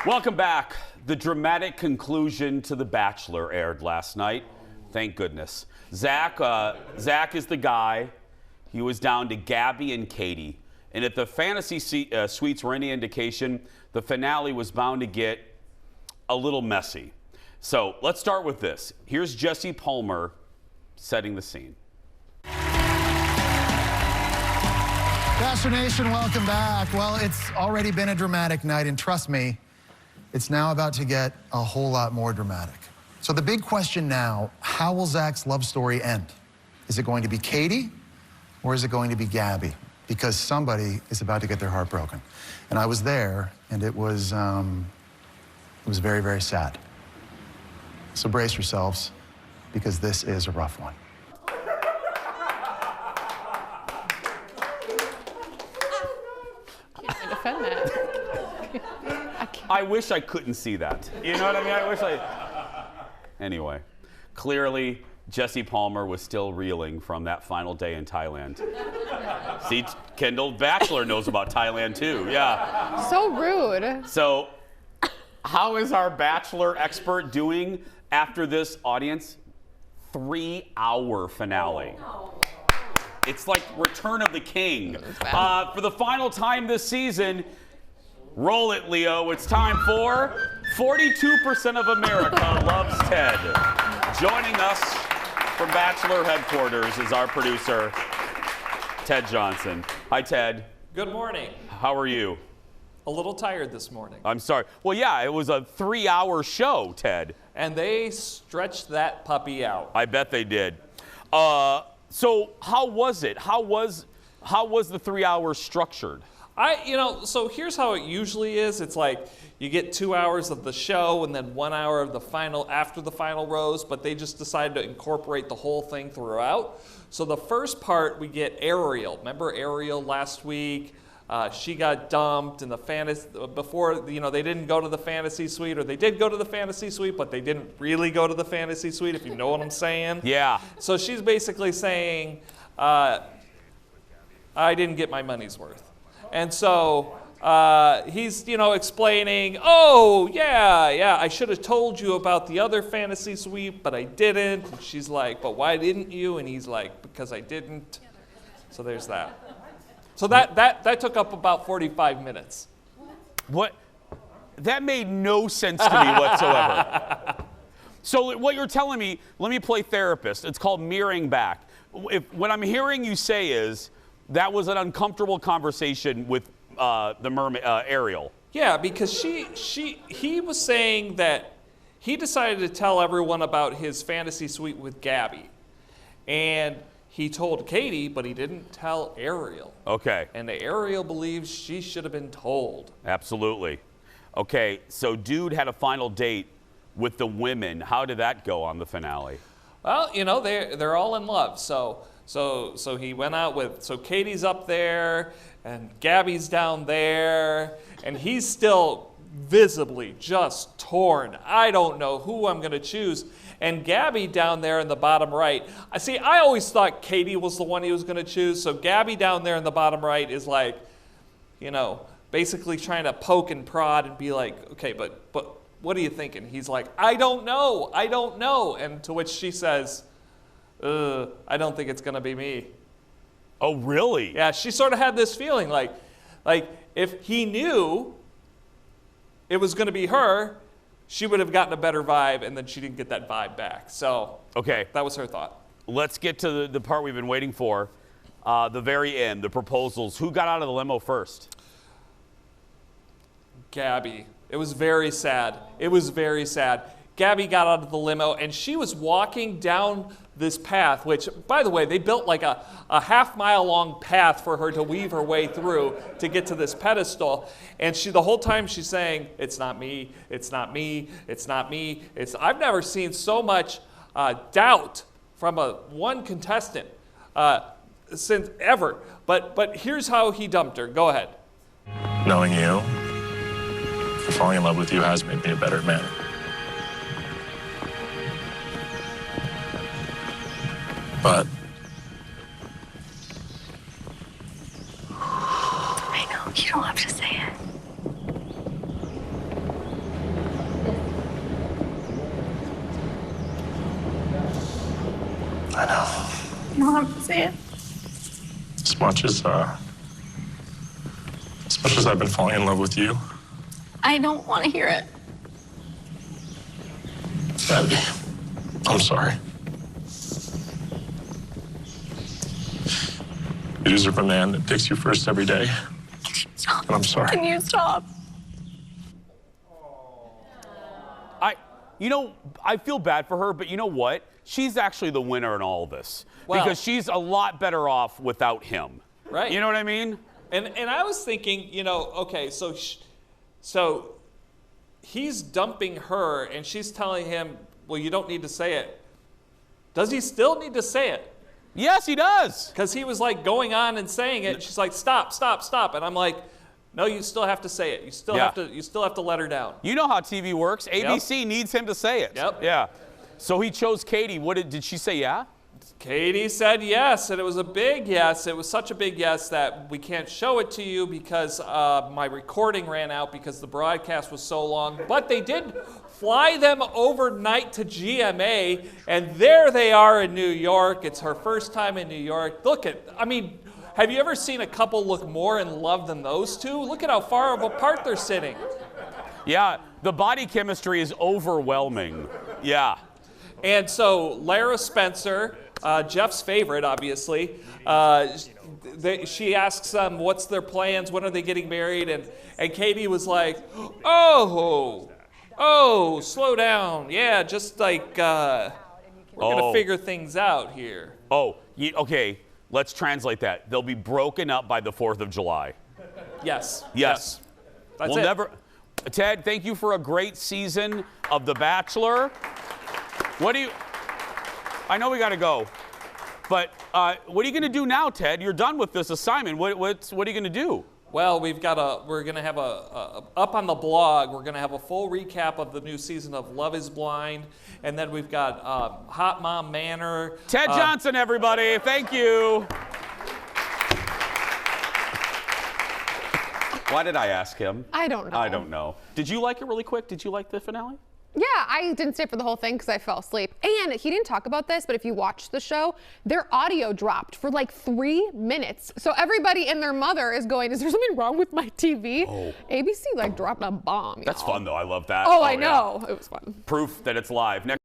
Welcome back. The dramatic conclusion to The Bachelor aired last night. Thank goodness. Zach is the guy. He was down to Gabby and Kaity. And if the fantasy suites were any indication, the finale was bound to get a little messy. So let's start with this. Here's Jesse Palmer setting the scene. Bachelor Nation, welcome back. Well, it's already been a dramatic night, and trust me, it's now about to get a whole lot more dramatic. So the big question now, how will Zach's love story end? Is it going to be Kaity, or is it going to be Gabby? Because somebody is about to get their heart broken. And I was there, and it was very, very sad. So brace yourselves, because this is a rough one. I can't defend that. I wish I couldn't see that. You know what I mean? I wish I... Anyway, clearly, Jesse Palmer was still reeling from that final day in Thailand. See, Kendall, Bachelor knows about Thailand too. Yeah. So rude. So, how is our Bachelor expert doing after this audience? 3-hour finale. It's like Return of the King. For the final time this season, roll it, Leo. It's time for 42% of America loves Ted. Joining us from Bachelor headquarters is our producer, Ted Johnson. Hi, Ted. Good morning. How are you? A little tired this morning. I'm sorry. Well, yeah, it was a 3-hour show, Ted. And they stretched that puppy out. I bet they did. So how was it? How was the 3 hours structured? So here's how it usually is. It's like you get 2 hours of the show and then 1 hour of the final after the final rose, but they just decided to incorporate the whole thing throughout. So the first part, we get Ariel. Remember Ariel last week? She got dumped in the fantasy before, they didn't go to the fantasy suite, or they did go to the fantasy suite, but they didn't really go to the fantasy suite, if you know what I'm saying. Yeah. So she's basically saying, I didn't get my money's worth. And so he's, explaining, oh, yeah, I should have told you about the other fantasy suite, but I didn't. And she's like, but why didn't you? And he's like, because I didn't. So there's that. So that took up about 45 minutes. What? That made no sense to me whatsoever. So what you're telling me, let me play therapist. It's called mirroring back. What I'm hearing you say is that was an uncomfortable conversation with the mermaid, Ariel. Yeah, because he was saying that he decided to tell everyone about his fantasy suite with Gabby. And he told Kaity, but he didn't tell Ariel. Okay. And Ariel believes she should have been told. Absolutely. Okay, so dude had a final date with the women. How did that go on the finale? Well, they're all in love. So he went out with, so Katie's up there and Gabby's down there, and he's still visibly just torn. I don't know who I'm going to choose. And Gabby down there in the bottom right. I always thought Kaity was the one he was going to choose. So Gabby down there in the bottom right is like, basically trying to poke and prod and be like, okay, but what are you thinking? He's like, I don't know. And to which she says, I don't think it's going to be me. Oh, really? Yeah, she sort of had this feeling like if he knew it was going to be her, she would have gotten a better vibe, and then she didn't get that vibe back. So okay, that was her thought. Let's get to the part we've been waiting for, the very end, the proposals. Who got out of the limo first? Gabby. It was very sad. Gabby got out of the limo, and she was walking down this path, which, by the way, they built like a half-mile-long path for her to weave her way through to get to this pedestal. And the whole time she's saying, it's not me, it's not me, it's not me. I've never seen so much doubt from one contestant since ever. But here's how he dumped her. Go ahead. Knowing you, falling in love with you has made me a better man. But I know, you don't have to say it. I know. You don't have to say it. As much as I've been falling in love with you, I don't want to hear it. Abby, I'm sorry. You deserve a man that picks you first every day. Stop. And I'm sorry. Can you stop? I feel bad for her, but you know what? She's actually the winner in all this Well- because she's a lot better off without him. Right. You know what I mean? And I was thinking, okay, so he's dumping her, and she's telling him, well, you don't need to say it. Does he still need to say it? Yes, he does. Because he was like going on and saying it. And she's like, stop, stop, stop. And I'm like, no, you still have to say it. You still have to let her down. You know how TV works. ABC needs him to say it. Yep. Yeah. So he chose Kaity. Did she say yeah? Kaity said yes, and it was a big yes. It was such a big yes that we can't show it to you because my recording ran out because the broadcast was so long. But they did fly them overnight to GMA, and there they are in New York. It's her first time in New York. Have you ever seen a couple look more in love than those two? Look at how far apart they're sitting. Yeah, the body chemistry is overwhelming. Yeah. And so Lara Spencer, Jeff's favorite, obviously, she asks them, what's their plans? When are they getting married? And Kaity was like, oh, slow down. Yeah, just like we're going to figure things out here. Okay. Let's translate that. They'll be broken up by the 4th of July. Yes. Yes. That's it. Ted, thank you for a great season of The Bachelor. I know we got to go, but what are you going to do now, Ted? You're done with this assignment. What are you going to do? Well, we're going to have up on the blog, we're going to have a full recap of the new season of Love is Blind. And then we've got Hot Mom Manor. Ted Johnson, everybody. Thank you. Why did I ask him? I don't know. I don't know. Did you like it really quick? Did you like the finale? Yeah, I didn't stay for the whole thing because I fell asleep. And he didn't talk about this, but if you watch the show, their audio dropped for like 3 minutes. So everybody and their mother is going, is there something wrong with my TV? Oh. ABC like dropped a bomb. That's y'all. fun, though. I love that. Oh, I know. Yeah. It was fun. Proof that it's live. Next